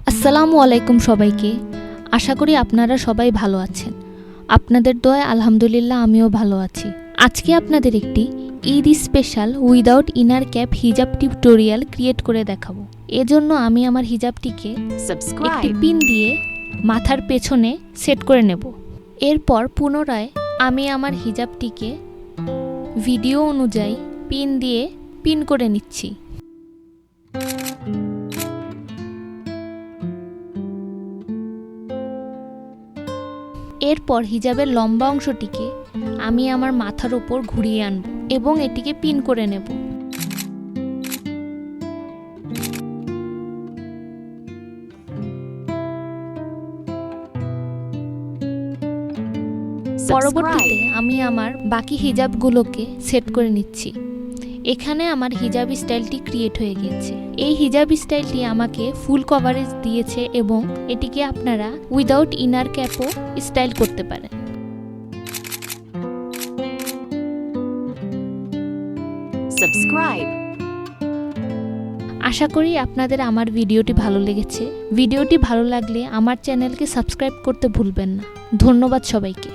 আসসালামু আলাইকুম সবাইকে। আশা করি আপনারা সবাই ভালো আছেন। আপনাদের দোয়ায় আলহামদুলিল্লাহ আমিও ভালো আছি। আজকে আপনাদের একটি Eid special without inner cap হিজাব টিউটোরিয়াল ক্রিয়েট করে দেখাবো। এজন্য আমি আমার হিজাবটিকে একটি পিন দিয়ে মাথার পেছনে সেট করে নেব। এরপর পুনরায় আমি আমার হিজাবটিকে ভিডিও অনুযায়ী পিন দিয়ে পিন করে নিচ্ছি। এরপর হিজাবের লম্বা অংশটিকে আমি আমার মাথার উপর ঘুরিয়ে আনব এবং এটিকে পিন করে নেব। পরবর্তীতে আমি আমার বাকি হিজাবগুলোকে সেট করে নিচ্ছি। এখানে আমার হিজাব স্টাইলটি ক্রিয়েট হয়ে গিয়েছে। এই হিজাব স্টাইলটি আমাকে ফুল কভারেজ দিয়েছে এবং এটিকে আপনারা উইদাউট ইনার ক্যাপও স্টাইল করতে পারেন। আশা করি আপনাদের আমার ভিডিওটি ভালো লেগেছে। ভিডিওটি ভালো লাগলে আমার চ্যানেলকে সাবস্ক্রাইব করতে ভুলবেন না। ধন্যবাদ সবাইকে।